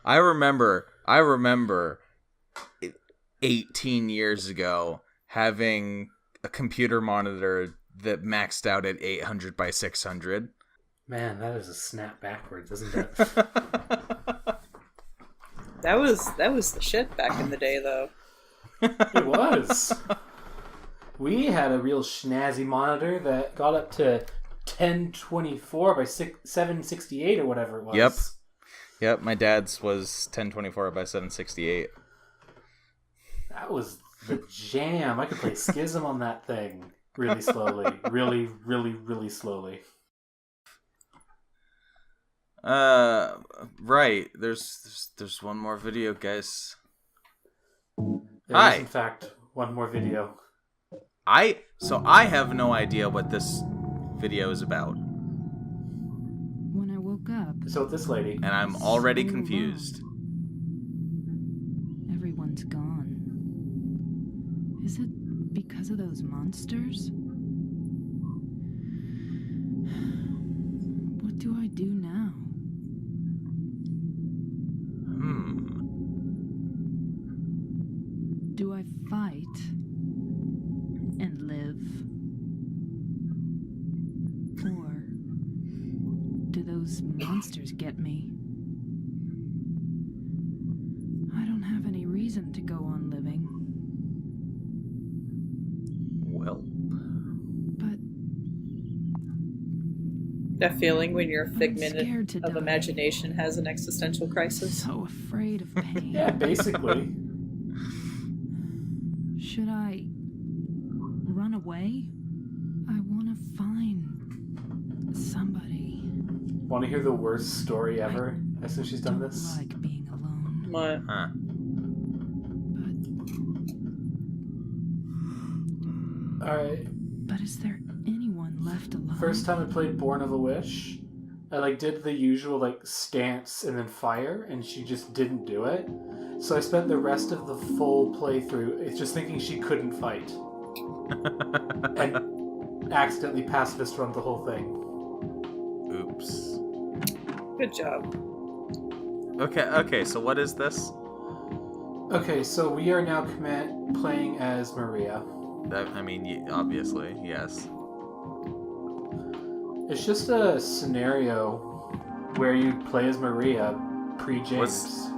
I remember 18 years ago having a computer monitor that maxed out at 800 by 600. Man, that is a snap backwards, isn't it? That was the shit back in the day, though. It was. We had a real snazzy monitor that got up to 1024 by 768 or whatever it was. Yep, my dad's was 1024 by 768. That was the jam. I could play Schism on that thing really slowly. Really, really, really slowly. Right. There's one more video, guys. There is, in fact, one more video. I have no idea what this video is about. When I woke up, So this lady. And I'm already confused. Everyone's gone. Is it because of those monsters? What do I do now? Do I fight and live? Or do those monsters get me? I don't have any reason to go on living. Well. But That feeling when your I'm figment scared to of die. imagination has an existential crisis. So afraid of pain. Yeah, basically. Should I run away? I want to find somebody. Want to hear the worst story ever? As soon as she's done Don't this? like being alone. What? Huh. Alright. But is there anyone left alone? First time I played Born of a Wish, I did the usual stance and then fire, and she just didn't do it. So I spent the rest of the full playthrough just thinking she couldn't fight. And accidentally pacifist run the whole thing. Oops. Good job. Okay, so what is this? Okay, so we are now playing as Maria. Obviously, yes. It's just a scenario where you play as Maria pre-James.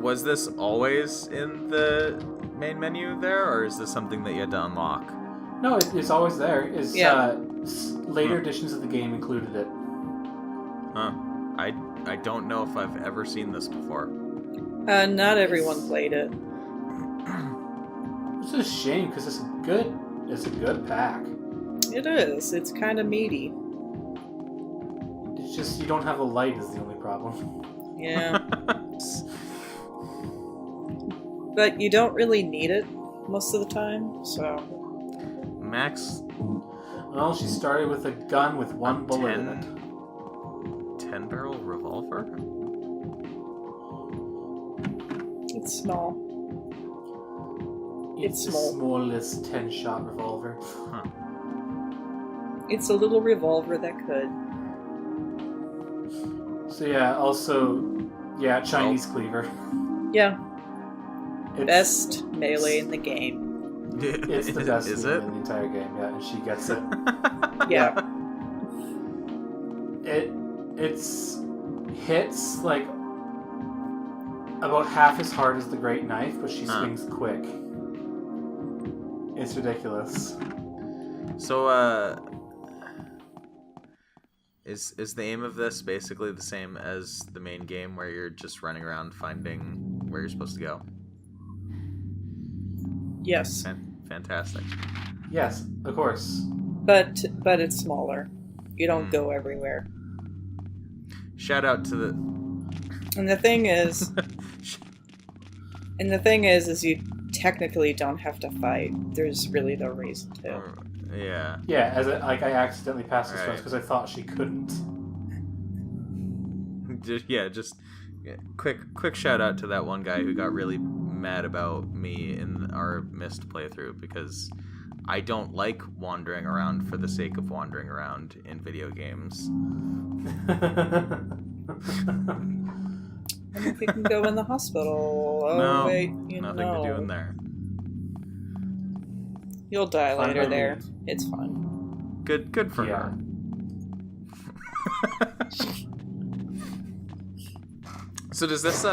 Was this always in the main menu there, or is this something that you had to unlock? No, it's always there. It's Yeah. Later editions of the game included it. Huh. I don't know if I've ever seen this before. Not everyone played it. It's a shame because it's a good pack. It is. It's kind of meaty. It's just you don't have a light is the only problem. Yeah. But you don't really need it most of the time, so... Max, Well, she started with a gun with one bullet in it. 10-barrel revolver? It's small. It's the small. smallest 10-shot revolver. Huh. It's a little revolver that could. So yeah, also, Chinese cleaver. Yeah, It's, best melee in the game. It's the best Is melee it? in the entire game, yeah, and she gets it. Yeah. It's hits about half as hard as the Great Knife, but she swings quick. It's ridiculous. So, is the aim of this basically the same as the main game, where you're just running around finding where you're supposed to go? Yes. Fantastic. Yes, of course. But it's smaller. You don't go everywhere. Shout out to the... And the thing is... is you technically don't have to fight. There's really no reason to. Yeah. Yeah, I accidentally passed this Right. because I thought she couldn't. Just quick shout out to that one guy who got really mad about me in our missed playthrough, because I don't like wandering around for the sake of wandering around in video games. And if you can go in the hospital. Oh, No, wait, nothing to do in there. You'll die Fine later by there. me. It's fine. Good for Yeah. her. So does this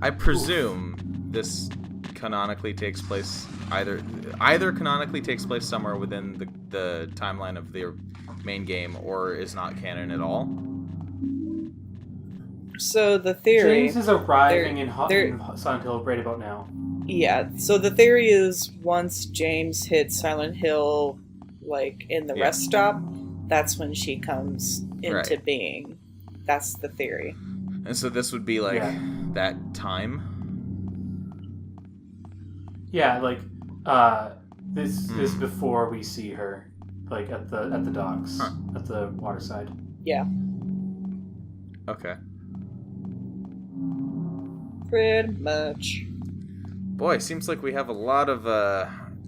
I presume this canonically takes place either canonically takes place somewhere within the timeline of the main game or is not canon at all. So the theory... James is arriving they're- in Silent Hill right about now. Yeah, so the theory is once James hits Silent Hill, like, in the Yeah. rest stop, that's when she comes into Right. being. That's the theory. And so this would be like Yeah. that time. Yeah, like this is before we see her, like at the docks, Huh. at the waterside. Yeah, Okay. pretty much. Boy, seems like we have a lot of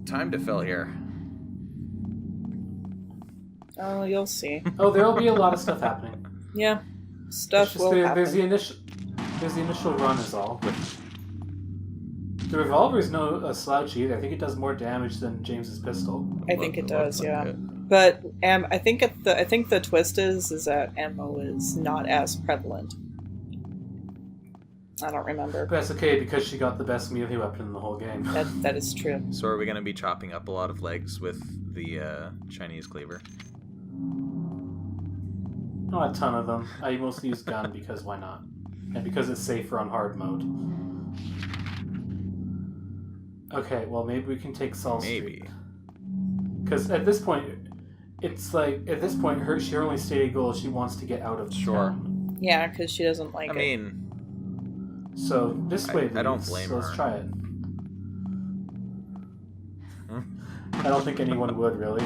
time to fill here. Oh, you'll see. Oh, there'll be a lot of stuff happening. Yeah, stuff It's just will happen. there's the initial run is all. The revolver is no slouch either. I think it does more damage than James's pistol. I think it does, Looks like yeah. it. But I think the twist is that ammo is not as prevalent. I don't remember. But that's okay because she got the best melee weapon in the whole game. That is true. So are we going to be chopping up a lot of legs with the Chinese cleaver? Not a ton of them. I mostly use gun because why not? And because it's safer on hard mode. Okay, well maybe we can take Saul Maybe. Street. Because at this point, it's like her only stated goal is she wants to get out of Sure. town. Yeah, because she doesn't like I it. mean, So this way, I don't leads, blame so let's her. try it. I don't think anyone would really.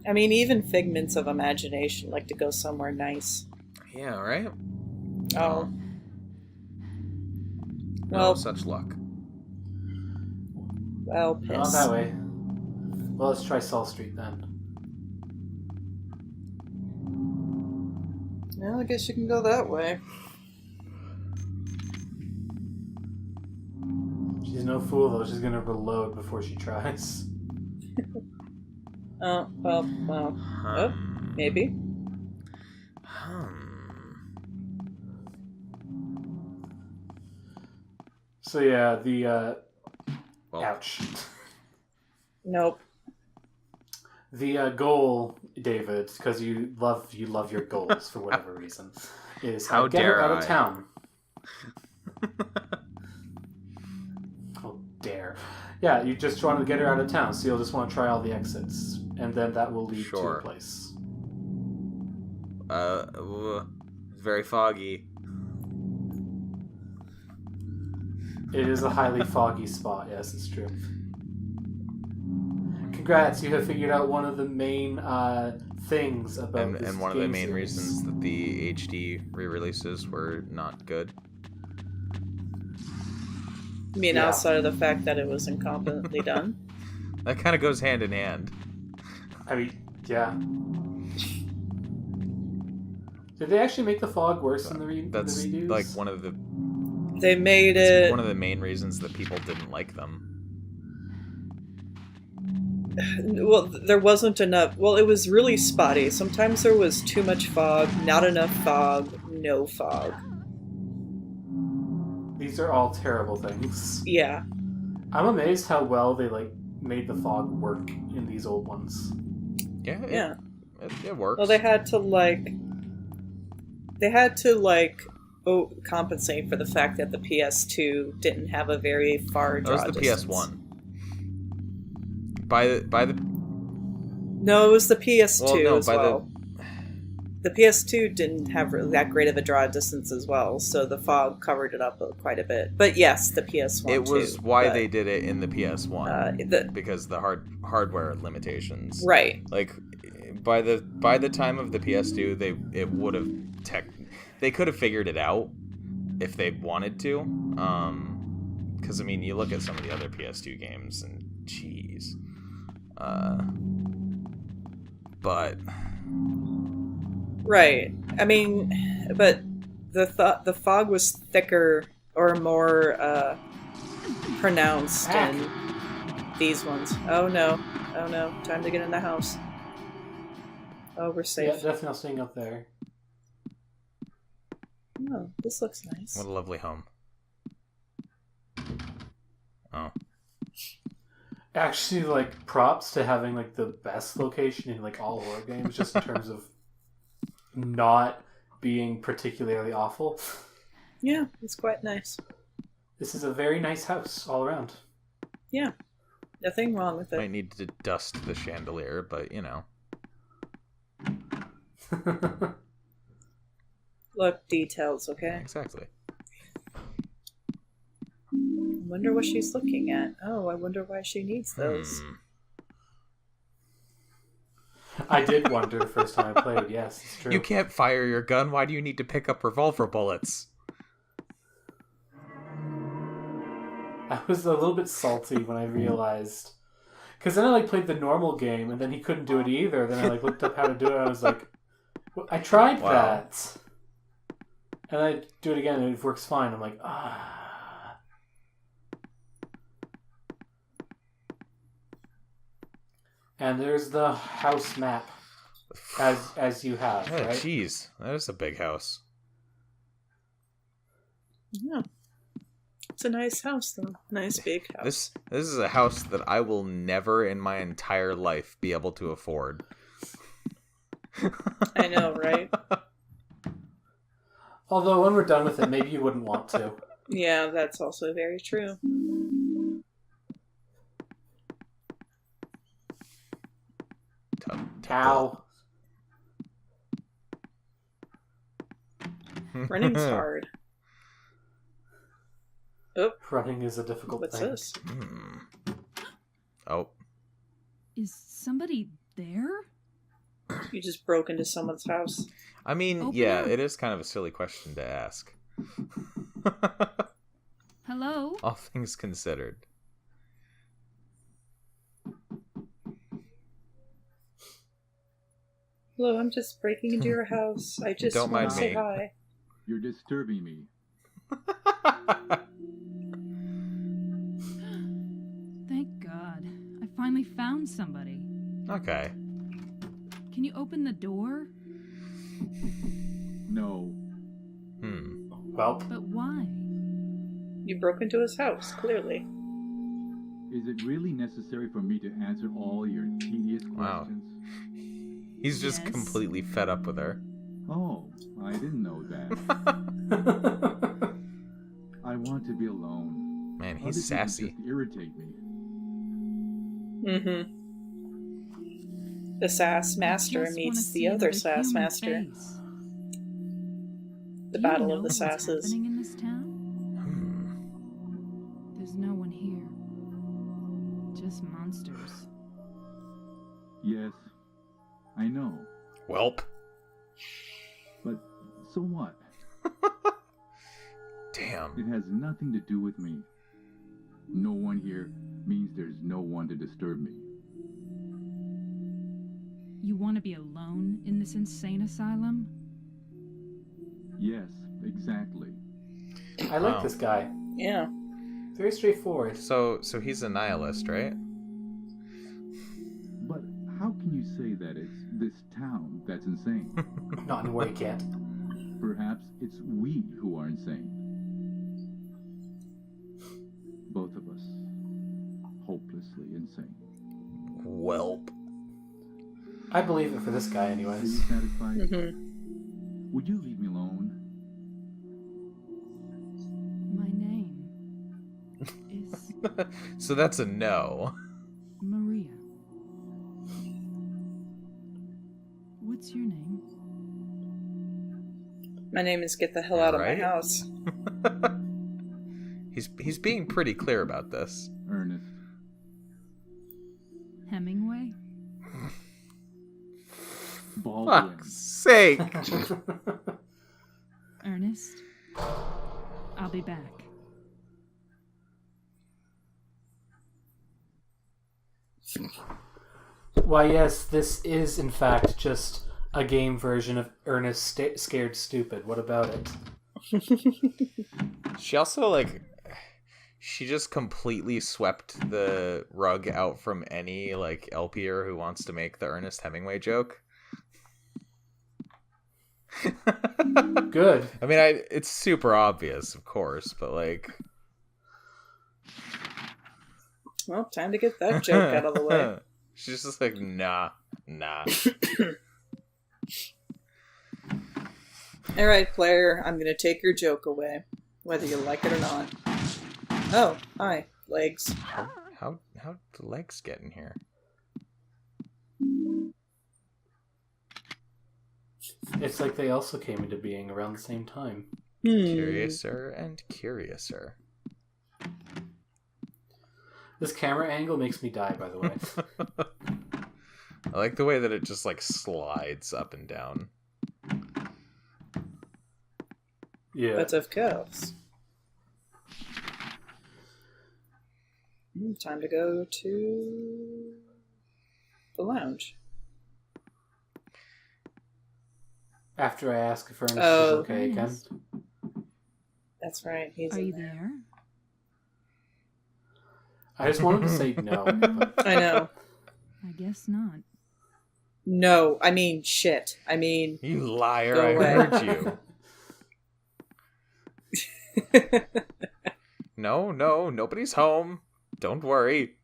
I mean, even figments of imagination like to go somewhere nice. yeah, right? Oh. No Well, such luck. well, Not piss. that way. Well, let's try Saul Street then. Well, I guess you can go that way. She's no fool though. She's gonna reload before she tries. Oh, well, maybe. So yeah, Well, ouch. Nope. The goal, David, because you love your goals for whatever reason, is How get her dare out of I. town. How dare! Yeah, you just want to get her out of town, so you'll just want to try all the exits, and then that will lead to Sure. a place. very foggy. It is a highly foggy spot. Yes, it's true. Congrats, you have figured out one of the main things about this And one of the game main series. reasons that the HD re-releases were not good. I mean, Yeah. outside of the fact that it was incompetently done. That kind of goes hand in hand. I mean, yeah. Did they actually make the fog worse in the That's the redos? like one of the They made it's it. one of the main reasons that people didn't like them. Well, there wasn't enough. Well, it was really spotty. Sometimes there was too much fog, not enough fog, no fog. These are all terrible things. Yeah. I'm amazed how well they made the fog work in these old ones. Yeah, Yeah. it works. Well, they had to compensate for the fact that the PS2 didn't have a very far That draw was the distance. PS1. By the No, it was the PS2 well, no, as by well. The PS2 didn't have really that great of a draw distance as well, so the fog covered it up quite a bit. But yes, the PS1 it was too, why but, they did it in the PS1 because the hardware limitations. right. Like by the time of the PS2, they could have figured it out if they wanted to. Because I mean, you look at some of the other PS2 games and jeez. But Right. I mean, but the fog was thicker or more pronounced Heck. in these ones. Oh no. Oh no. Time to get in the house. Oh, we're Yeah, safe. definitely not staying up there. Oh, this looks nice. What a lovely home. Oh. Actually, like, props to having, like, the best location in, like, all horror games, just in terms of not being particularly awful. Yeah, it's quite nice. This is a very nice house all around. Yeah. Nothing wrong with it. Might need to dust the chandelier, but you know. Look, details, okay? Exactly. I wonder what she's looking at. Oh, I wonder why she needs those. I did wonder the first time I played, yes, it's true. You can't fire your gun. Why do you need to pick up revolver bullets? I was a little bit salty when I realized, because then I like played the normal game and then he couldn't do it either. Then I like looked up how to do it. And I was like, well, I tried Wow. that, and I do it again and it works fine. I'm like, And there's the house map, as you have, Oh, right? jeez. That is a big house. Yeah. It's a nice house, though. Nice big house. This is a house that I will never in my entire life be able to afford. I know, right? Although when we're done with it, maybe you wouldn't want to. Yeah, that's also very true. Ow. Running's hard. Oh, Running is a difficult what's thing. this? Oh. Is somebody there? You just broke into someone's house. I mean, Open yeah, up. it is kind of a silly question to ask. Hello? All things considered. Hello, I'm just breaking into your house. I just Don't want mind to say me. hi. You're disturbing me. Thank God. I finally found somebody. Okay. Can you open the door? No. Well, But why? You broke into his house, clearly. Is it really necessary for me to answer all your tedious Wow. questions? He's just Yes. completely fed up with her. Oh, I didn't know that. I want to be alone. Man, Other he's people sassy. just irritate me. Mm-hmm. The sass master Just wanna meets see the other another sass human master. face. The Do you battle know of the what's sasses. happening in this town? There's no one here. Just monsters. Yes, I know. Welp. But so what? Damn. It has nothing to do with me. No one here means there's no one to disturb me. You want to be alone in this insane asylum? Yes, exactly. I like Wow. this guy. Yeah. Very straightforward. So he's a nihilist, right? But how can you say that it's this town that's insane? Not in a way you can't. Perhaps it's we who are insane. Both of us. Hopelessly insane. Welp. I believe it for this guy, Are you anyways. satisfied? Mm-hmm. Would you leave me alone? My name is So that's a no. Maria. What's your name? My name is Get the Hell Out of Right? My House. He's being pretty clear about this. Ernest. Hemingway? Baldwin. Fuck's sake. Ernest? I'll be back. Why, yes, this is in fact just a game version of Ernest Scared Stupid. What about it? She also, like, she just completely swept the rug out from any, like, LPer who wants to make the Ernest Hemingway joke. Good. I mean, it's super obvious, of course, but, like... Well, time to get that joke out of the way. She's just like, nah. All right, player, I'm going to take your joke away, whether you like it or not. Oh, hi, legs. How the legs get in here? It's like they also came into being around the same time. Curiouser and curiouser. This camera angle makes me die, by the way. I like the way that it just, like, slides up and down. Yeah. But of course. Time to go to the lounge. After I ask if Ernest is Oh. okay again. Yes. That's right, he's Are in you there. there? I just wanted to say no. But... I know. I guess not. No, I mean, shit. I mean... You liar, Go I away. heard you. No, nobody's home. Don't worry.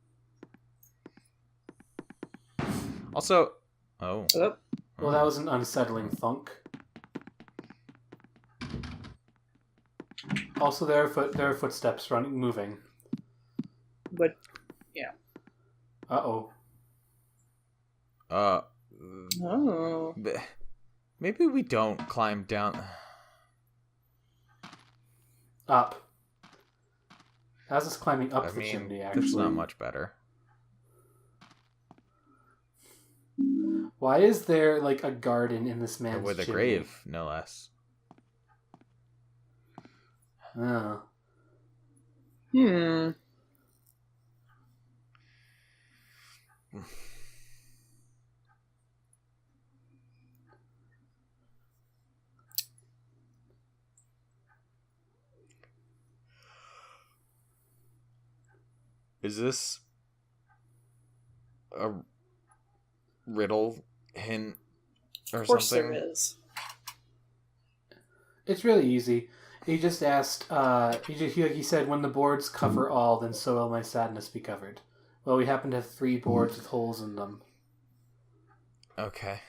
Also... Oh. Oh, Well, that was an unsettling thunk. Also, there are footsteps moving. but... Yeah. Uh-oh. Oh. Maybe we don't climb down... Up. How's this climbing up I the mean, chimney, actually? that's not much better. Why is there, like, a garden in this man's With a chimney? grave, no less. Oh. Hmm. Is this a riddle hint or Of course something? there is. It's really easy. He just asked, he said, when the boards cover all, then so will my sadness be covered. Well, we happen to have 3 boards with holes in them. Okay.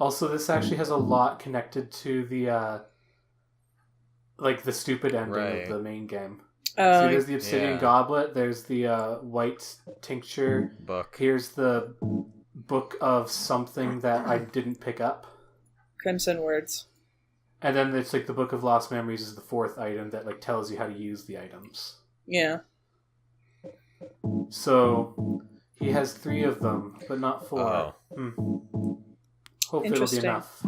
Also, this actually has a lot connected to the, like, the stupid ending Right. of the main game. See, Oh, there's the obsidian Yeah. goblet, there's the white tincture, Book. here's the book of something that I didn't pick up. Crimson Words. And then it's like the Book of Lost Memories is the 4th item that like tells you how to use the items. Yeah. So he has 3 of them, but not 4. Oh. Hopefully it'll be Interesting. enough.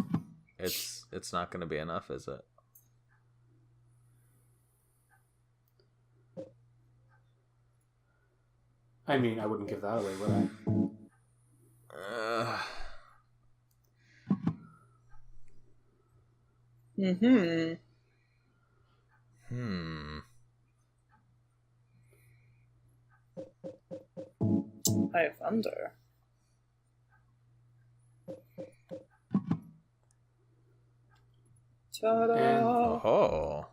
It's not going to be enough, is it? I mean, I wouldn't give that away, would I? Mm-hmm. I wonder. Ta-da! And- Oh.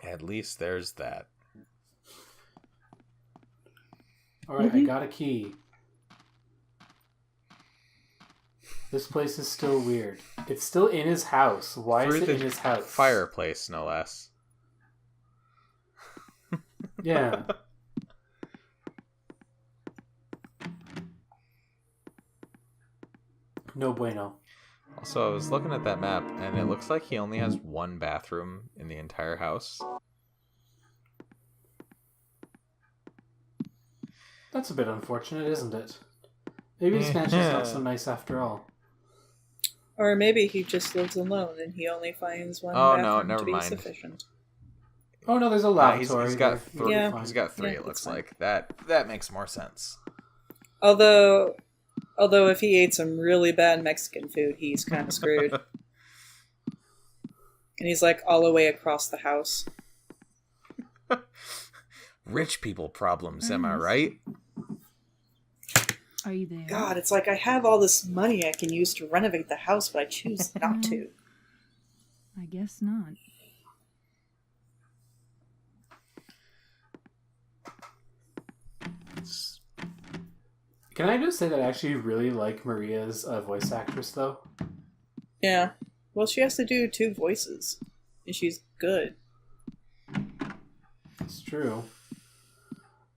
At least there's that. Alright, I got a key. This place is still weird. It's still in his house. Why is Through it the in his house? Fireplace, no less. Yeah. No bueno. Also, I was looking at that map, and it looks like he only has 1 bathroom in the entire house. That's a bit unfortunate, isn't it? Maybe this mansion's not so nice after all. Or maybe he just lives alone and he only finds one Oh, no, bathroom never to be mind. sufficient. Oh no, there's a Yeah, he's lavatory. got there. three. Yeah. He's got three. Yeah, It looks that's fine. like that makes more sense. Although if he ate some really bad Mexican food, he's kind of screwed. And he's like all the way across the house. Rich people problems, am I right? Are you there? God, it's like I have all this money I can use to renovate the house, but I choose not to. I guess not. Can I just say that I actually really like Maria's voice actress, though? Yeah. Well, she has to do 2 voices, and she's good. It's true.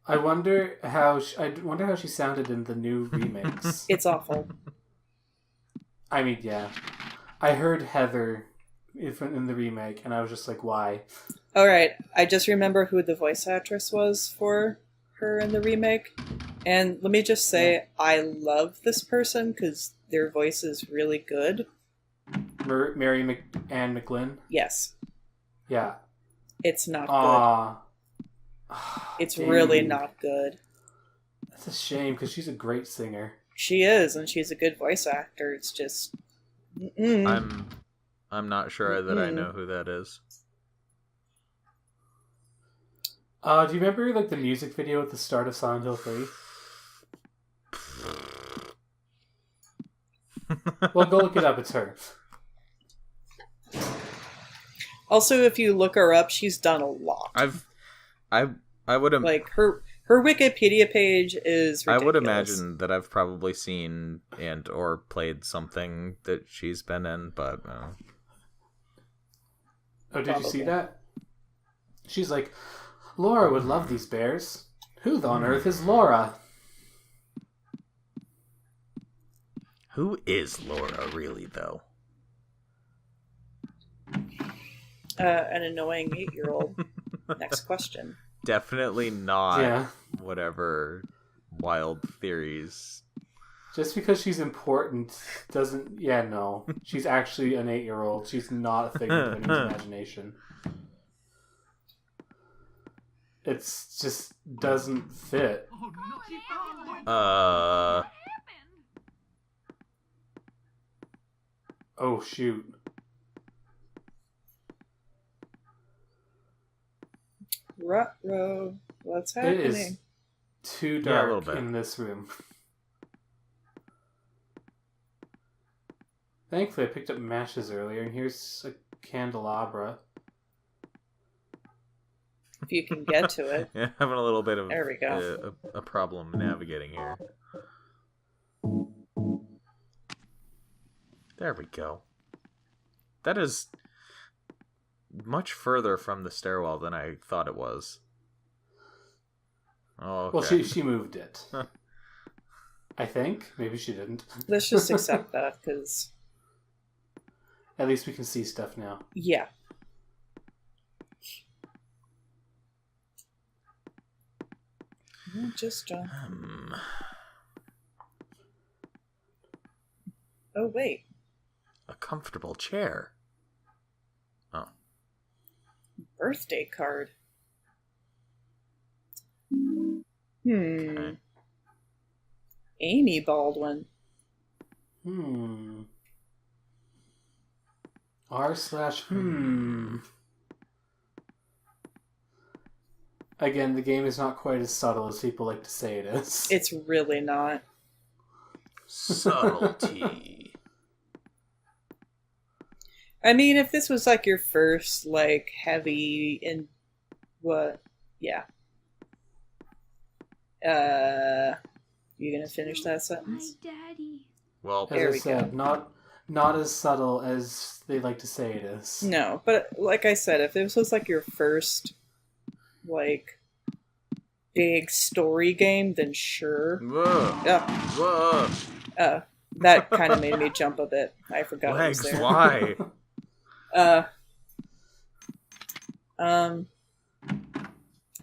I wonder how she sounded in the new remakes. It's awful. I mean, yeah, I heard Heather in the remake, and I was just like, why? All right, I just remember who the voice actress was for her in the remake, and let me just say, I love this person because their voice is really good. Mary Ann McGlynn. Yes, Yeah. it's not Ah. good. It's really Dang. not good. That's a shame because she's a great singer. She is, and she's a good voice actor. It's just, I'm not sure that I know who that is. Do you remember like the music video at the start of Silent Hill 3? Well, go look it up. It's her. Also, if you look her up, she's done a lot. I would Like her Wikipedia page is ridiculous. I would imagine that I've probably seen and or played something that she's been in, but Oh, did you see Probably. that? She's like, Laura would love these bears. Who on earth is Laura? who is Laura really though? An annoying 8-year-old. Next question. Definitely not Yeah. whatever wild theories. Just because she's important doesn't... Yeah, no. She's actually an 8-year-old. She's not a figment of anyone's imagination. It's just doesn't fit. Oh, shoot. Ruh-roh. What's It happening? is too Yeah, a little dark bit. in this room. Thankfully, I picked up matches earlier, and here's a candelabra. If you can get to it. Yeah, having a little bit of There we go. a problem navigating here. There we go. That is much further from the stairwell than I thought it was. Oh, okay. Well, she moved it. I think. Maybe she didn't. Let's just accept that, because, At least we can see stuff now. yeah. Just, oh, wait. a comfortable chair. Oh. Birthday card. Okay. Amy Baldwin. R/. Again, the game is not quite as subtle as people like to say it is. It's really not. Subtlety. I mean, if this was like your first, like, heavy in what? Yeah. You gonna finish that sentence? Daddy. Well, There As I we said, not as subtle as they like to say it is. No, but like I said, if this was like your first, like, big story game, then sure. whoa, Yeah. whoa, That kind of made me jump a bit. I forgot it was legs. there. Why?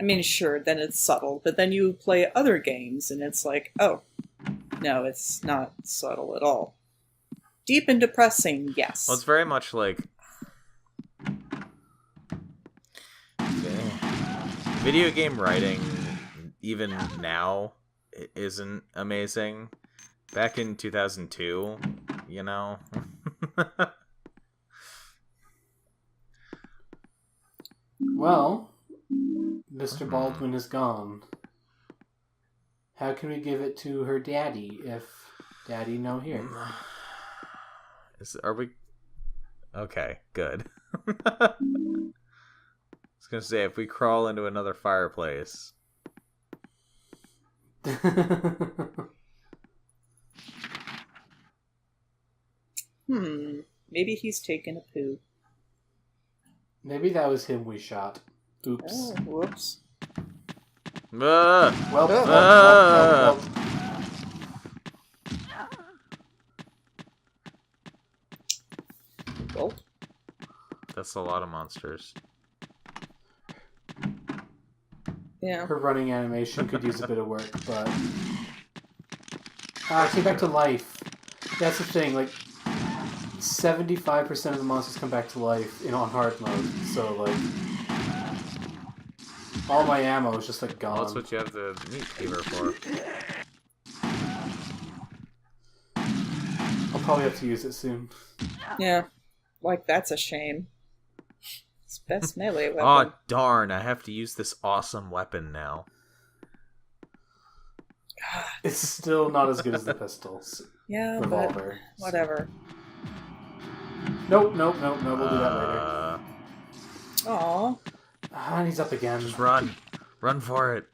I mean, sure, then it's subtle, but then you play other games, and it's like, oh, no, it's not subtle at all. Deep and depressing, yes. Well, it's very much like video game writing, even now, isn't amazing. Back in 2002, you know. Well, Mr. Baldwin is gone. How can we give it to her daddy if daddy no here? Are we? Okay, good. I was gonna say, if we crawl into another fireplace. Maybe he's taking a poo. Maybe that was him we shot. Oops. Oh, whoops. Ah! Well. Well, That's a lot of monsters. yeah. Her running animation could use a bit of work, but... came back to life. That's the thing, like... 75% of the monsters come back to life on hard mode, so, like... all my ammo is just, like, gone. Well, that's what you have the meat cleaver for. I'll probably have to use it soon. Yeah. Like, that's a shame. It's best melee weapon. Oh, darn, I have to use this awesome weapon now. It's still not as good as the pistols. Yeah, Revolver. but whatever. Nope, we'll do that later. Aw. And he's up again. Just run. Run for it.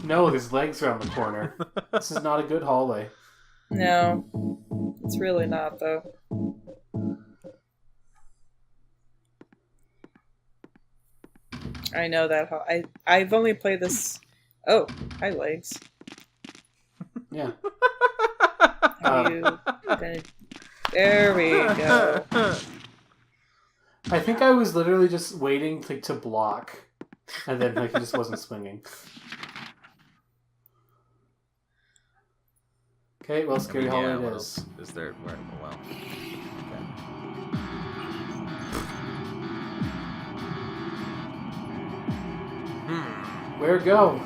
No, his legs are on the corner. This is not a good hallway. No. It's really not, though. I know that. I've only played this... Oh, hi, legs. Yeah. Are you gonna... There we go. I think I was literally just waiting to block, and then he just wasn't swinging. Okay, well, scary hallway it what is. else is there? Where? Well, okay. Where go?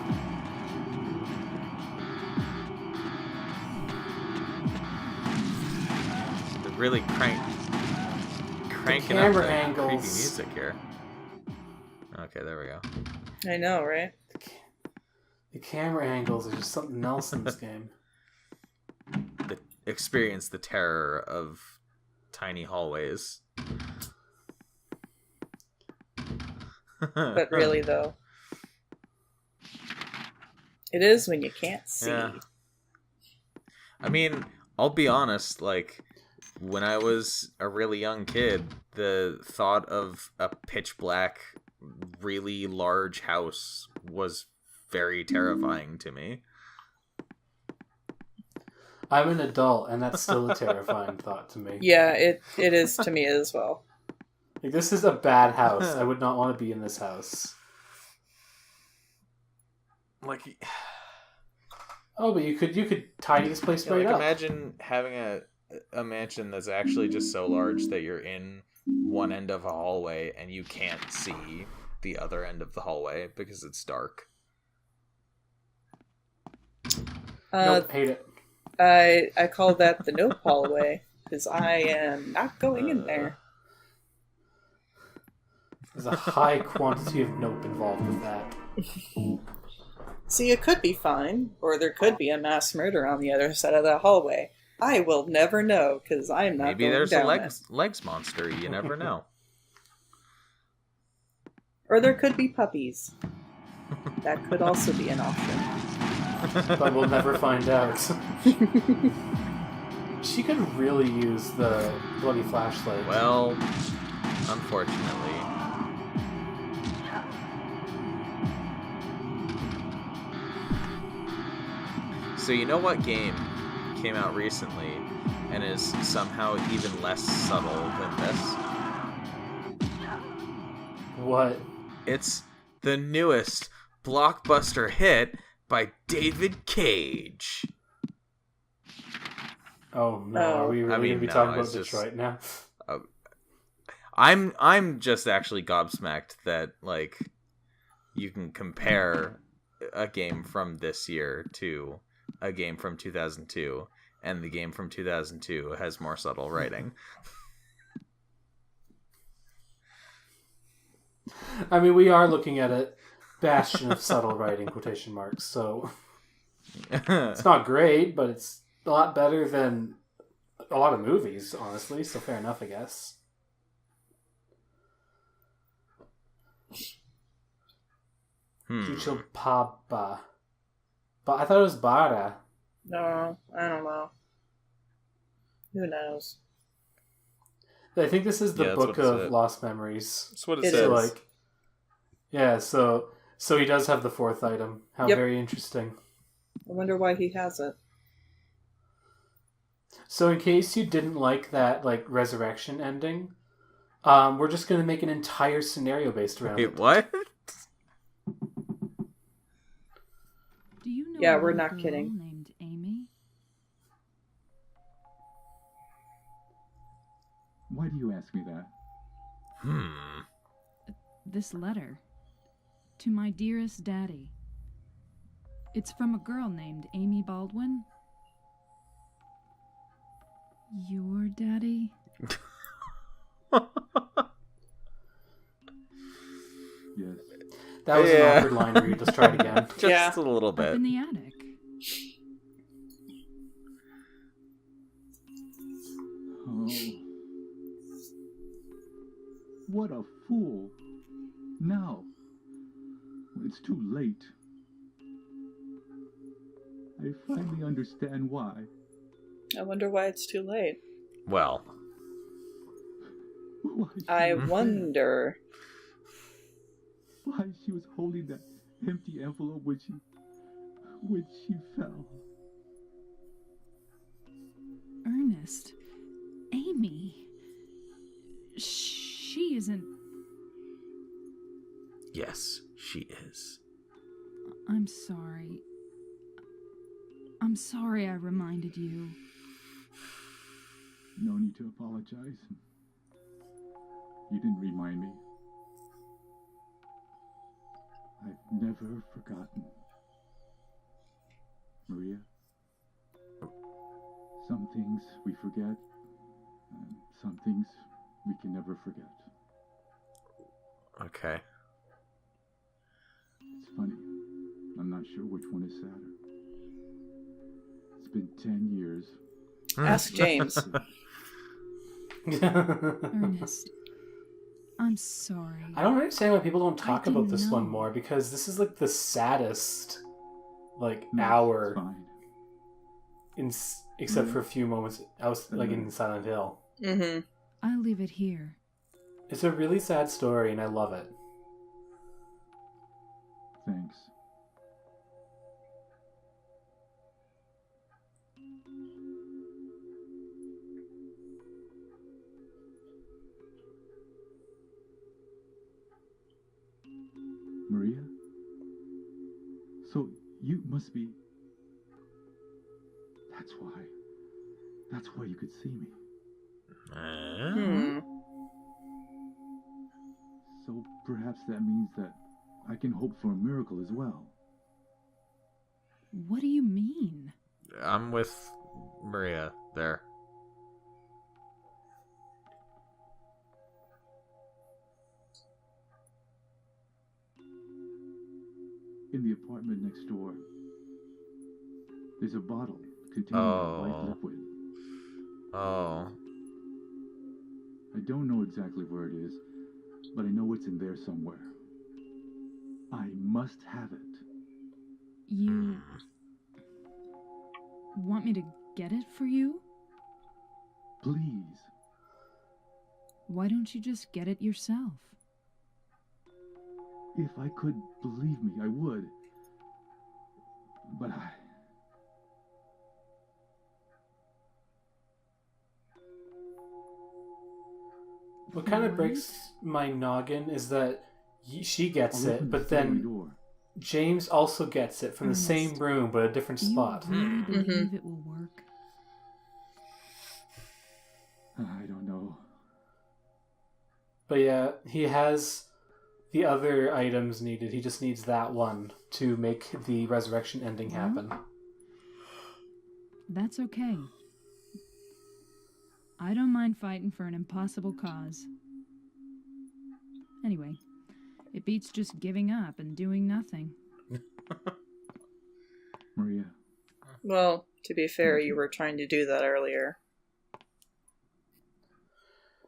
They're really cranking up camera the angles. creepy music here. Okay, there we go. I know, right? The camera angles are just something else in this game. Experience the terror of tiny hallways. But really, though. It is when you can't see. Yeah. I mean, I'll be honest, like, when I was a really young kid, the thought of a pitch black, really large house was very terrifying to me. I'm an adult, and that's still a terrifying thought to me. Yeah, it is to me as well. Like, this is a bad house. I would not want to be in this house. Like, Oh, but you could tidy this place right up. imagine having a mansion that's actually just so large that you're in one end of a hallway and you can't see the other end of the hallway because it's dark. Nope, hate it. I call that the nope hallway because I am not going in there. There's a high quantity of nope involved with that. See, it could be fine, or there could be a mass murder on the other side of that hallway. I will never know because I'm not Maybe going there's down a it. legs monster. You never know. Or there could be puppies. That could also be an option. But we'll never find out. She could really use the bloody flashlight. Well, unfortunately. So you know what game came out recently and is somehow even less subtle than this? What? It's the newest blockbuster hit by David Cage. Oh no, are we really going to be no, talking about it's just- Detroit now? I'm just actually gobsmacked that like you can compare a game from this year to a game from 2002, and the game from 2002 has more subtle writing. I mean, we are looking at a bastion of subtle writing, quotation marks, so it's not great, but it's a lot better than a lot of movies, honestly, so fair enough, I guess. Chucho Papa. But I thought it was Bara. No, I don't know. Who knows? I think this is the Yeah, that's Book what it of said. Lost Memories. That's what It it is. So, says. like, yeah, so he does have the fourth item. How Yep. very interesting. I wonder why he has it. So, in case you didn't like that, like, resurrection ending, we're just going to make an entire scenario based around Wait, it. what? Do you know Yeah, a we're little not girl kidding. named Amy? Why do you ask me that? This letter. To my dearest daddy. It's from a girl named Amy Baldwin. Your daddy? Yes. That was Yeah. an awkward line to read. Let's try it again. Just Yeah. a little Up bit. in the attic. Oh. What a fool. Now, when it's too late, I finally understand why. I wonder why it's too late. Well, Why she I was wonder. Why she was holding that empty envelope when she fell. Ernest. Amy. She isn't. yes, she is. I'm sorry. I'm sorry I reminded you. No need to apologize. You didn't remind me. I've never forgotten. Maria, some things we forget, and some things we can never forget. Okay. It's funny. I'm not sure which one is sadder. It's been 10 years. Ask James. Ernest. I'm sorry. I don't understand why people don't talk I about didn't this one know. more, because this is like the saddest like No, hour It's fine. except for a few moments like in Mhm. Silent Hill. Mm-hmm. I'll leave it here. It's a really sad story and I love it. Thanks. Maria? So you must be... That's why. That's why you could see me. Hmm. So perhaps that means that I can hope for a miracle as well. What do you mean? I'm with Maria there. In the apartment next door, there's a bottle containing Oh. a white liquid. Oh. I don't know exactly where it is, but I know it's in there somewhere. I must have it. You want me to get it for you? Please. Why don't you just get it yourself? If I could, believe me, I would. But What kind of Right? breaks my noggin is that she gets I'll it, open but the then door. James also gets it from the Ernest. same room but a different Do you spot. really believe Mhm. it will work? I don't know. But yeah, he has the other items needed. He just needs that one to make the resurrection ending happen. That's okay. I don't mind fighting for an impossible cause. Anyway, it beats just giving up and doing nothing. Maria, Well, to be fair, you were trying to do that earlier.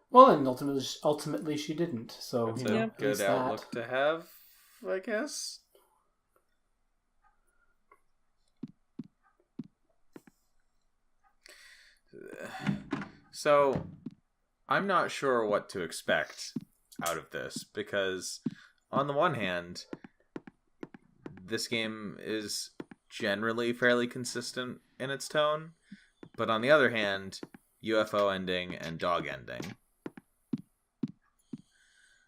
Well, and ultimately she didn't. So That's you a know, at good least that. outlook to have, I guess. So, I'm not sure what to expect out of this, because on the one hand, this game is generally fairly consistent in its tone, but on the other hand, UFO ending and dog ending.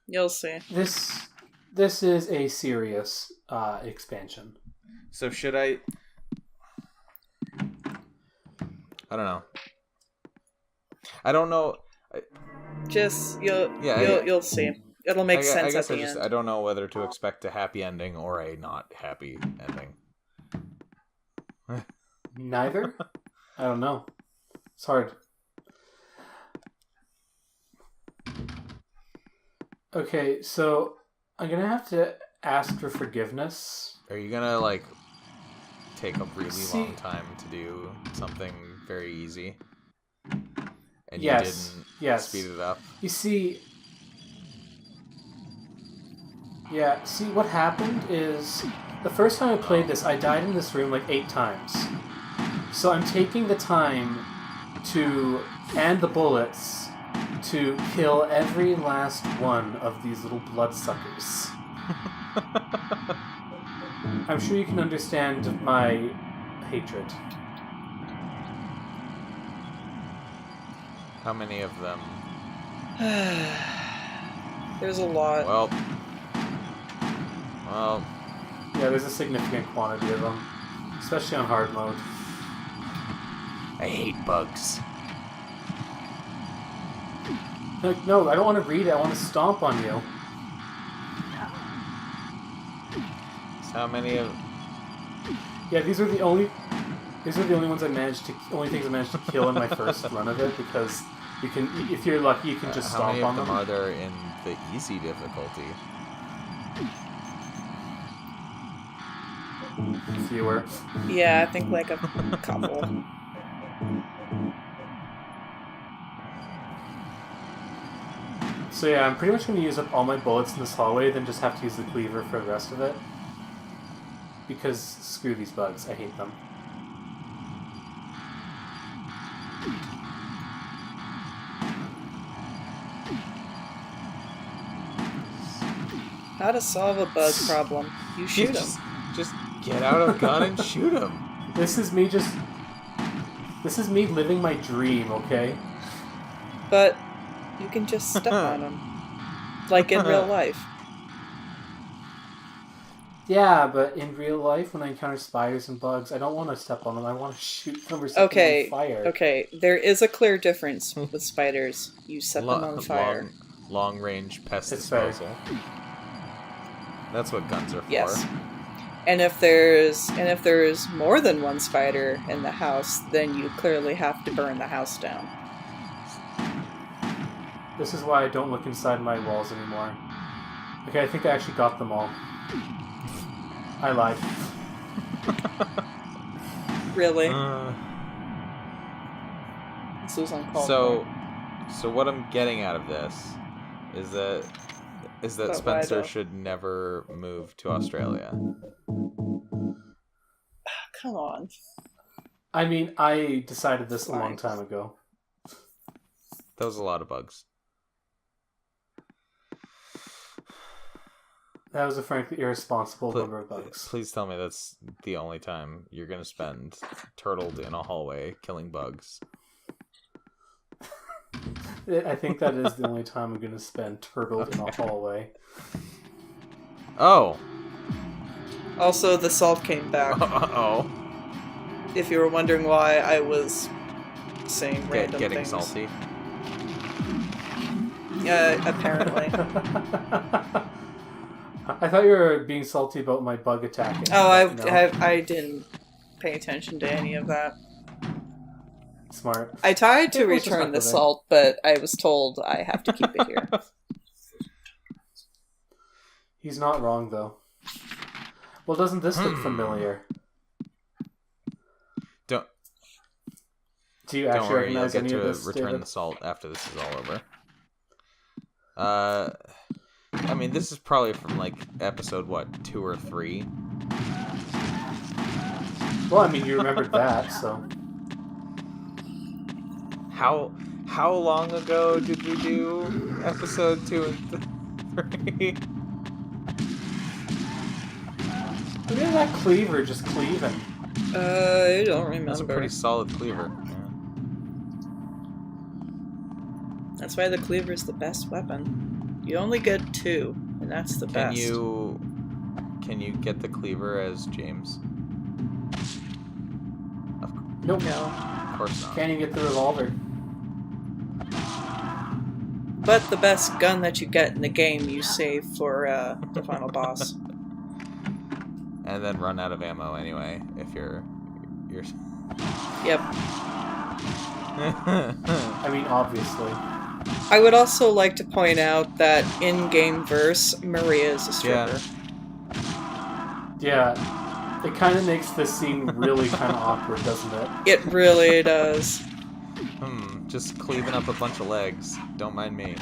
You'll see. This is a serious expansion. So should I don't know. I don't know. Just you'll Yeah, you'll see. It'll make sense I guess at the end. I don't know whether to expect a happy ending or a not happy ending. Neither? I don't know. It's hard. Okay, so I'm gonna have to ask for forgiveness. Are you gonna like take a really See- long time to do something very easy? And Yes, you didn't yes. speed it up? You see... Yeah, see, what happened is... The first time I played this, I died in this room like 8 times. So I'm taking the time to... and the bullets to kill every last one of these little bloodsuckers. I'm sure you can understand my hatred. How many of them? There's a lot. Well, Yeah, there's a significant quantity of them. Especially on hard mode. I hate bugs. Like, no, I don't want to read it, I want to stomp on you. So how many of? Yeah, these are the only ones only things I managed to kill in my first run of it, because you can, if you're lucky, you can just How stomp many on of them. them are there in the easy difficulty? Fewer. Yeah, I think like a couple. So yeah, I'm pretty much going to use up all my bullets in this hallway, then just have to use the cleaver for the rest of it. Because screw these bugs, I hate them. How to solve a bug problem? You shoot them. Just get out of gun and shoot him. This is me living my dream, okay? But you can just step on them, like in real life. Yeah, but in real life, when I encounter spiders and bugs, I don't want to step on them. I want to shoot them or set them Okay, on fire. okay. There is a clear difference with spiders. You set them on fire. Long range pest It's fair. disposal. That's what guns are for. Yes. And if there's more than one spider in the house, then you clearly have to burn the house down. This is why I don't look inside my walls anymore. Okay, I think I actually got them all. I lied. Really? This was uncalled So what I'm getting out of this is that But why Spencer though? should never move to Australia. for. Come on. I mean, I decided this a long Fine. time ago. That was a lot of bugs. That was a frankly irresponsible number of bugs. Please tell me that's the only time you're gonna spend turtled in a hallway killing bugs. I think that is the only time I'm going to spend turtled in a hallway. Oh. Also, the salt came back. Oh. If you were wondering why I was saying random Getting things. salty. Apparently. I thought you were being salty about my bug attacking. Oh, but no. I didn't pay attention to any of that. Smart. I tried to Yeah, let's just return not the go there. salt, but I was told I have to keep it here. He's not wrong, though. Well, doesn't this look familiar? Don't Do you don't actually worry, you'll recognize get any to of this, return David? the salt after this is all over. I mean, this is probably from like episode 2 or 3. Well, I mean, you remembered that, so... How long ago did we do episode 2 and 3? Look at that cleaver just cleaving. I don't remember. That's a pretty solid cleaver. That's why the cleaver is the best weapon. You only get 2, and that's the best. Can you get the cleaver as James? Nope. No. Of course not. Can't even get the revolver. But the best gun that you get in the game, you save for the final boss. And then run out of ammo anyway if you're. Yep. I mean, obviously. I would also like to point out that in-game verse, Maria is a stripper. Yeah. It kind of makes this scene really kind of awkward, doesn't it? It really does. Just cleaving up a bunch of legs. Don't mind me.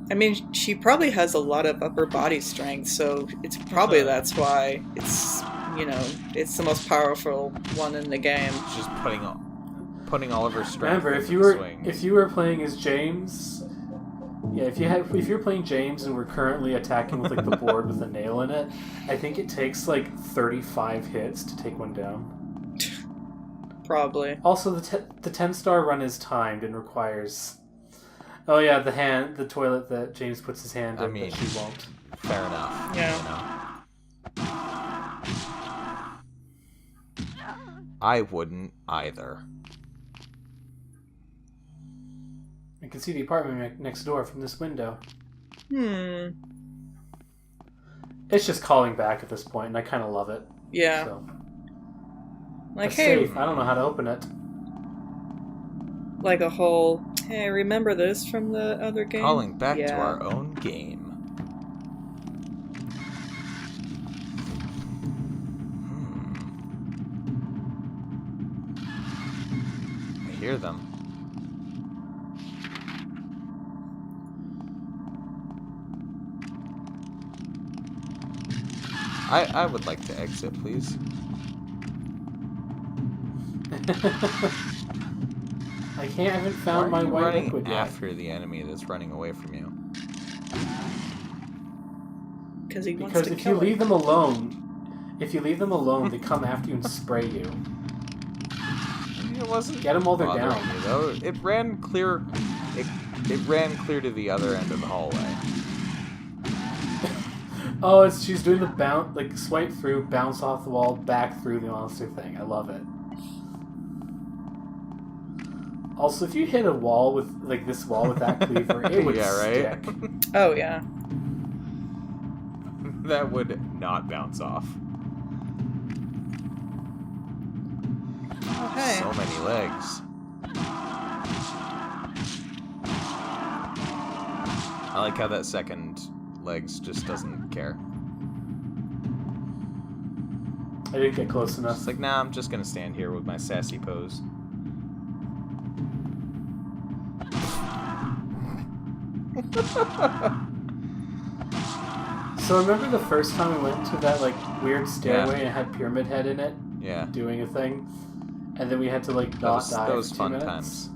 I mean, she probably has a lot of upper body strength, so it's probably that's why it's, you know, it's the most powerful one in the game. She's just putting all of her strength. Remember, into if you the were swing. playing as James, yeah, if you're playing James and we're currently attacking with like the board with a nail in it, I think it takes like 35 hits to take one down. Probably. Also, the 10-star run is timed and requires. Oh yeah, the toilet that James puts his hand in, I mean, but she won't. Fair enough. Yeah. You know. I wouldn't either. I can see the apartment next door from this window. It's just calling back at this point, and I kind of love it. Yeah. So. Like, It's hey, safe. I don't know how to open it. like a whole, hey, remember this from the other game? Calling back to Yeah. our own game. I hear them. I would like to exit, please. I haven't Why found are my you white running liquid yet. after the enemy that's running away from you? Because he wants Because to if you kill leave him. them alone, they come after you and spray you. It wasn't Get 'em while they're bothering down. me, though. It ran clear. It ran clear to the other end of the hallway. Oh, she's doing the swipe through, bounce off the wall, back through the monster thing. I love it. Also, if you hit a wall with this wall with that cleaver, it would Yeah, right? stick. Oh, yeah. That would not bounce off. Oh, hey. So many legs. I like how that second legs just doesn't care. I didn't get close enough. It's like, nah, I'm just gonna stand here with my sassy pose. So remember the first time we went to that weird stairway and it had Pyramid Head in it Yeah. doing a thing, and then we had to not die Those for 2 fun minutes? times.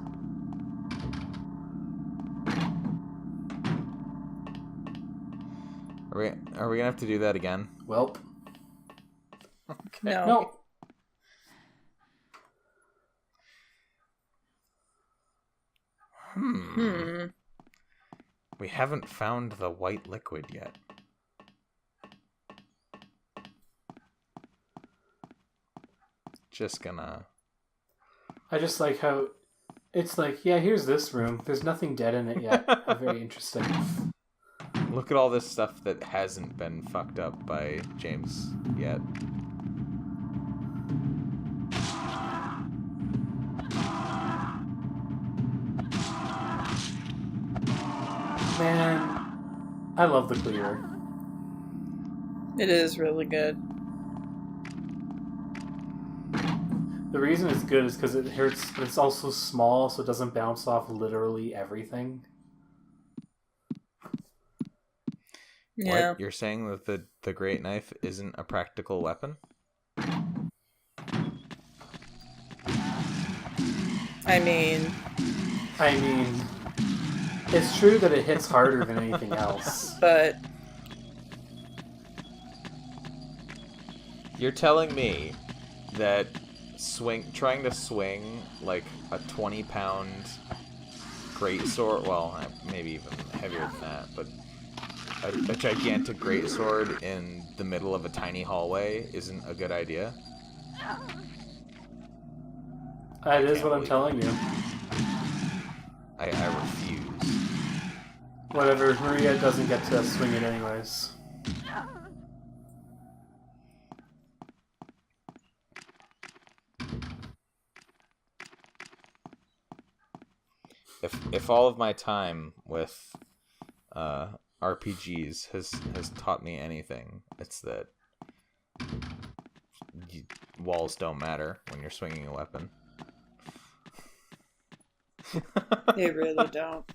Are we gonna have to do that again? Welp. No. No. We haven't found the white liquid yet. Just gonna... I just like how it's like, yeah, here's this room. There's nothing dead in it yet. Very interesting. Look at all this stuff that hasn't been fucked up by James yet. Man, I love the cleaver. It is really good. The reason it's good is because it hurts, but it's also small, so it doesn't bounce off literally everything. Yeah. What? You're saying that the great knife isn't a practical weapon? I mean, it's true that it hits harder than anything else. but You're telling me that trying to swing like a 20-pound greatsword, well, maybe even heavier than that, but a gigantic greatsword in the middle of a tiny hallway isn't a good idea? That is what I'm telling you. I refuse. Whatever, Maria doesn't get to swing it anyways. If all of my time with RPGs has taught me anything, it's that walls don't matter when you're swinging a weapon. they really don't.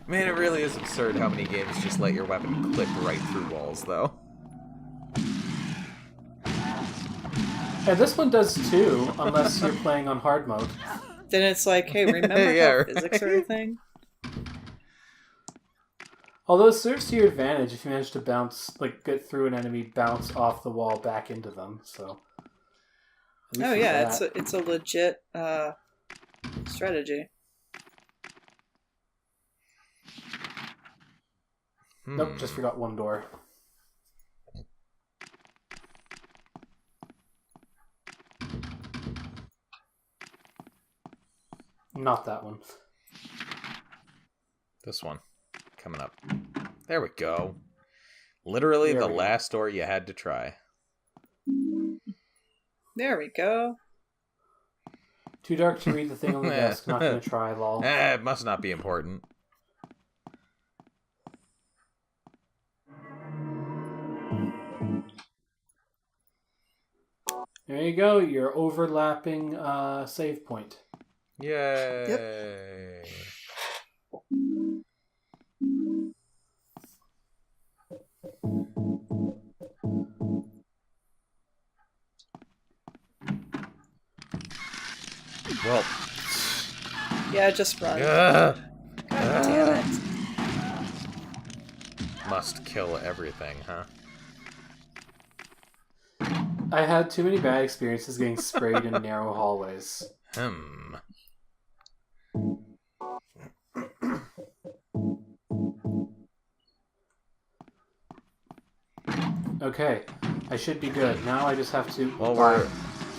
Man, it really is absurd how many games just let your weapon clip right through walls, though. And this one does too, unless you're playing on hard mode. Then it's like, hey, remember Yeah, how right. physics are a thing? Although it serves to your advantage if you manage to get through an enemy, bounce off the wall back into them. So. At least Oh there's yeah, that. it's a legit strategy. Nope, just forgot one door. Not that one. This one. Coming up. There we go. Literally There the we go. last door you had to try. There we go. Too dark to read the thing on the desk. Not gonna try, lol. It must not be important. There you go, your overlapping save point. Yay. Well. Yeah, just run. God Damn it. Must kill everything, huh? I had too many bad experiences getting sprayed in narrow hallways. Okay, I should be good. Now I just have to... Well, Bye.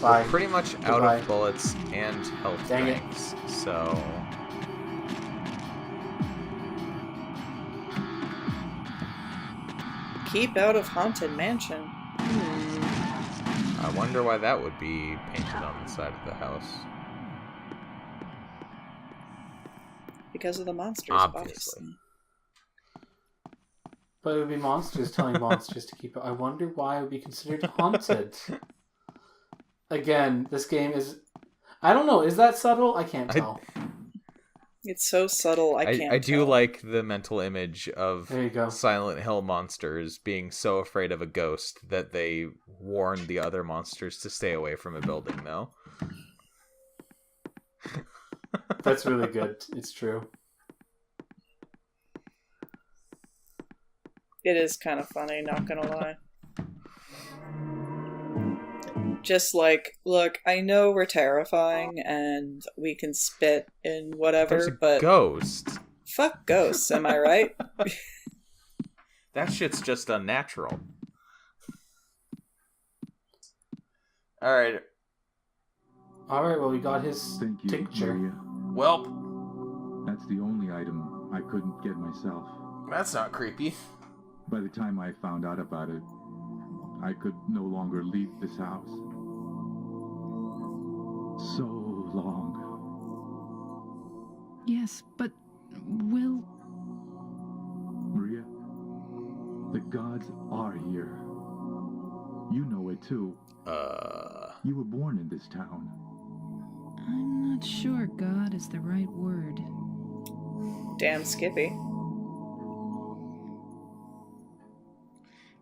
we're pretty much out Goodbye. of bullets and health Dang it. drinks, so... Keep out of Haunted Mansion. I wonder why that would be painted on the side of the house. Because of the monsters, Obviously. But it would be monsters telling monsters to keep it. I wonder why it would be considered haunted. Again, this game is... I don't know, is that subtle? I can't tell. It's so subtle, I can't I do tell. like the mental image of There you go. Silent Hill monsters being so afraid of a ghost that they warn the other monsters to stay away from a building, though. That's really good. It's true. It is kind of funny, not gonna lie. Just like, look, I know we're terrifying and we can spit and whatever, There's a but ghost. fuck ghosts, am I right? That shit's just unnatural. Alright. Alright, well, we got his Thank you, tincture. Maria. Welp, That's the only item I couldn't get myself. that's not creepy. By the time I found out about it, I could no longer leave this house. So long. Yes, but Will... Maria, the gods are here. You know it too. You were born in this town. I'm not sure God is the right word. Damn Skippy.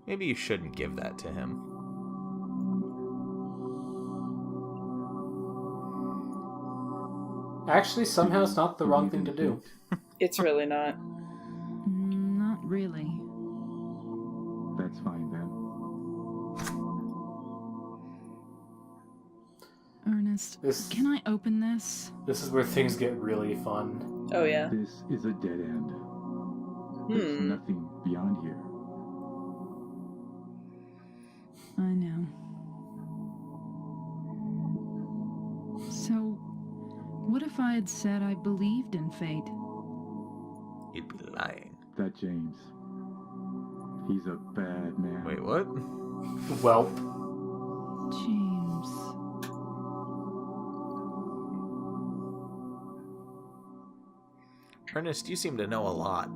Maybe you shouldn't give that to him. Actually, somehow it's not the wrong thing to do. It's really not. Not really. That's fine then. Ernest, can I open this? This is where things get really fun. Oh, yeah. This is a dead end. There's nothing beyond here. I know. So, what if I had said I believed in fate? You'd be lying. That James. He's a bad man. Wait, what? Welp. James. Ernest, you seem to know a lot.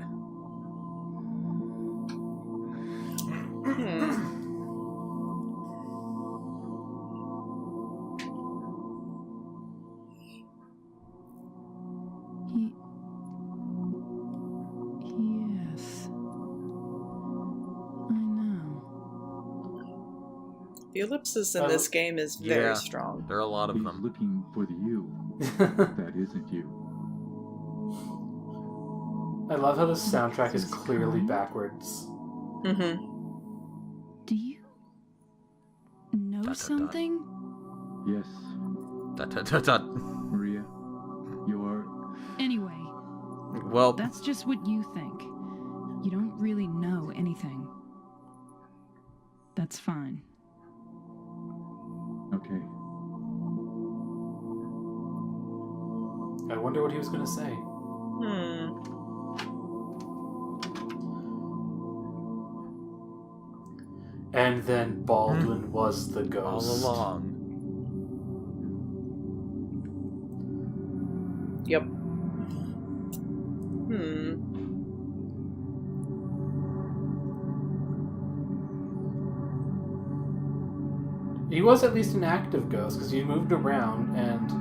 Yes. I know. The ellipsis in this game is very strong. There are a lot of He's them. looking for the you. That isn't you. I love how the soundtrack is clearly backwards. Mm-hmm. Do you know something? Yes, Dot, dot, dot, dot. Maria. You're... Anyway, Well, that's just what you think. You don't really know anything. That's fine. Okay. I wonder what he was going to say. And then Baldwin was the ghost. all along. Yep. He was at least an active ghost because he moved around and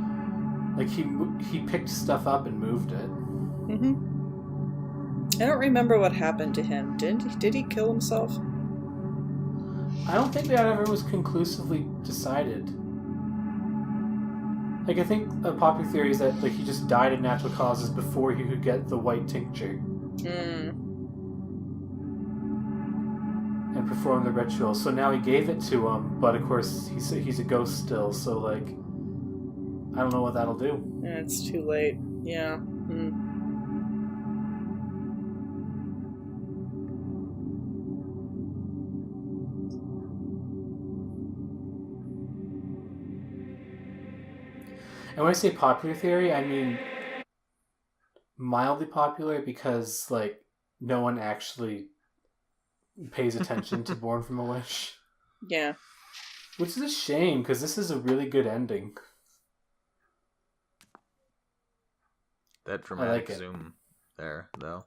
like he picked stuff up and moved it. I don't remember what happened to him. Did he kill himself? I don't think that ever was conclusively decided. Like, I think a popular theory is that like he just died of natural causes before he could get the white tincture and perform the ritual. So now he gave it to him, but of course he's a ghost still. So like, I don't know what that'll do. Yeah, it's too late. Yeah. And when I say popular theory, I mean mildly popular because, like, no one actually pays attention to Born from a Wish. Yeah. Which is a shame, because this is a really good ending. That dramatic it. zoom there, though.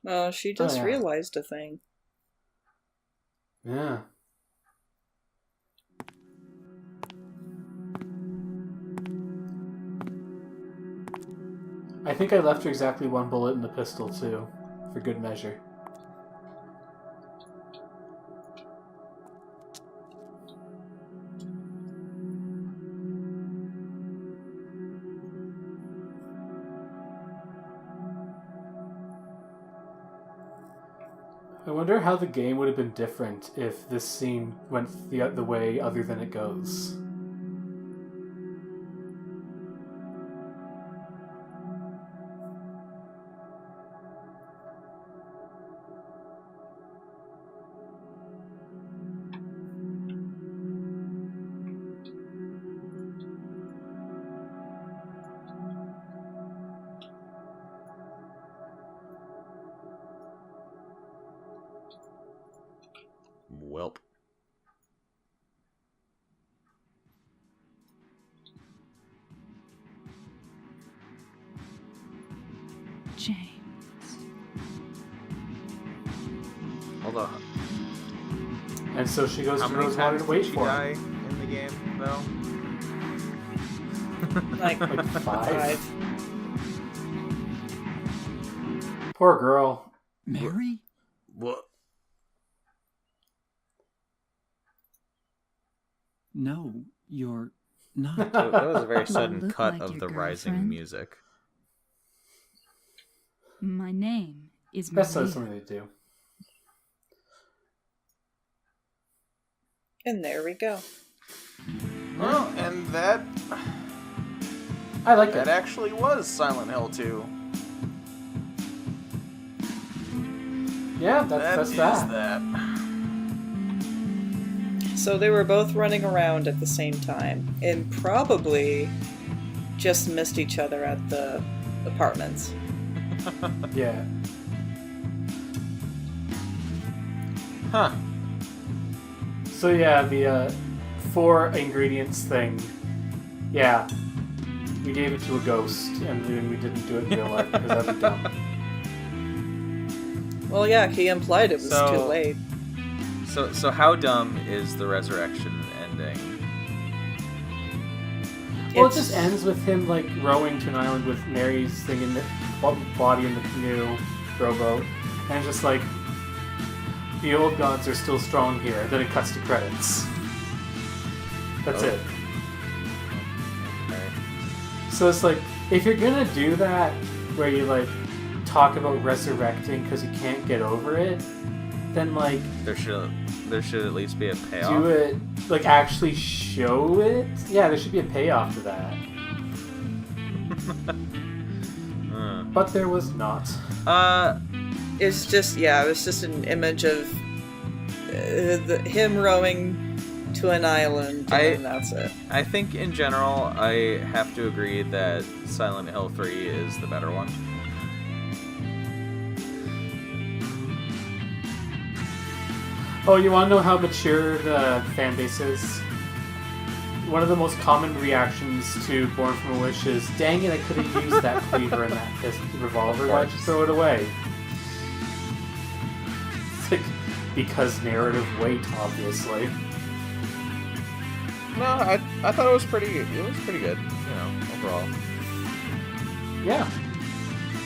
Well, she just yeah. realized a thing. Yeah. I think I left her exactly one bullet in the pistol, too, for good measure. I wonder how the game would have been different if this scene went the way other than it goes. James. Hold on. And so she goes How to many Rosewater times to wait did she for die him. in the game, though? Like, Like 5. 5. Poor girl. Mary? What? No, you're not. That was a very sudden look cut like of your the rising girlfriend. music. My name is That's Maria. something to do. And there we go. Well, and that I like that it. actually was Silent Hill 2. Yeah, that's is that. that. So they were both running around at the same time and probably just missed each other at the apartments. Yeah. Huh. So yeah, the 4 ingredients thing. Yeah. We gave it to a ghost, and then we didn't do it in real life because that'd be dumb. Well, yeah, he implied it was So- too late. So how dumb is the resurrection ending? Well, it It's- just ends with him like rowing to an island with Mary's thing in the body in the canoe, rowboat, and just like the old gods are still strong here. Then it cuts to credits. That's Oh. it. Okay. So it's like if you're gonna do that, where you like talk about resurrecting because you can't get over it, then like There should at least be a payoff. do it, like actually show it. Yeah, there should be a payoff to that, but there was not. It's just, yeah, it was just an image of him rowing to an island, and that's it. I think in general, I have to agree that Silent Hill 3 is the better one. Oh, you want to know how mature the fan base is? One of the most common reactions to Born from a Wish is, "Dang it, I could have used that cleaver and that revolver. Why'd you throw it away?" It's like, because narrative weight, obviously. No, I thought it was pretty good. It was pretty good, overall. Yeah.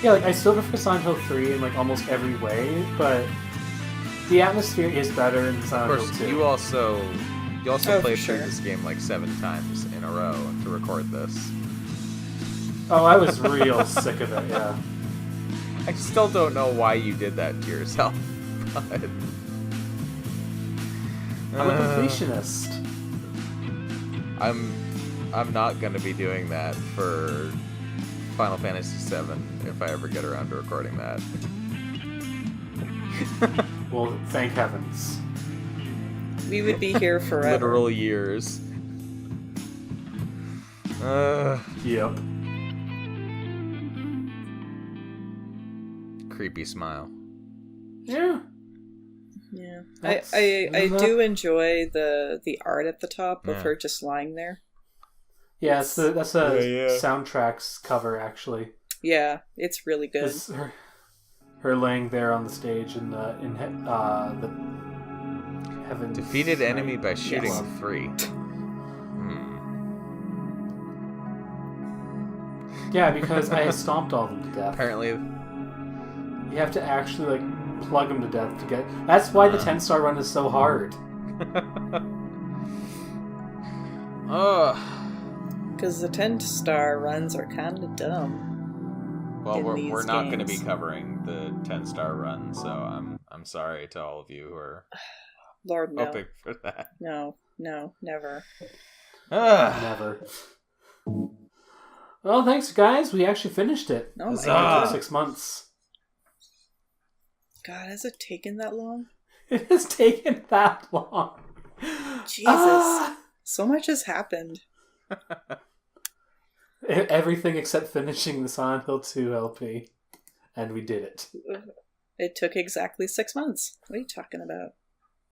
Yeah, like, I still prefer Silent Hill 3 in, like, almost every way, but the atmosphere is better in Of Silent course, Hill 2. you also Oh, played for through sure. this game like 7 times in a row to record this. Oh, I was real sick of it, yeah. I still don't know why you did that to yourself. But... I'm a completionist. I'm not gonna be doing that for Final Fantasy VII if I ever get around to recording that. Well, thank heavens. We would be here forever. Literal years. Yep. Creepy smile. Yeah. Yeah, That's- I do enjoy the art at the top of Yeah. her just lying there. Yeah, that's a Yeah. soundtrack's cover, actually. Yeah, it's really good. It's her laying there on the stage in the heaven. Defeated enemy by shooting Yes. 3. Yeah, because I stomped all of them to death. Apparently, You have to actually like plug them to death to get. That's why the 10-star run is so hard. Because the 10-star runs are kind of dumb. well, in we're these not going to be games. covering the 10-star run, so I'm sorry to all of you who are Lord, no. hoping for that. No, never. Never. Well, thanks, guys. We actually finished it. Oh my Huzzah. god. 6 months. God, has it taken that long? It has taken that long. Jesus. Ah! So much has happened. Everything except finishing the Silent Hill 2 LP. And we did it. It took exactly 6 months. What are you talking about?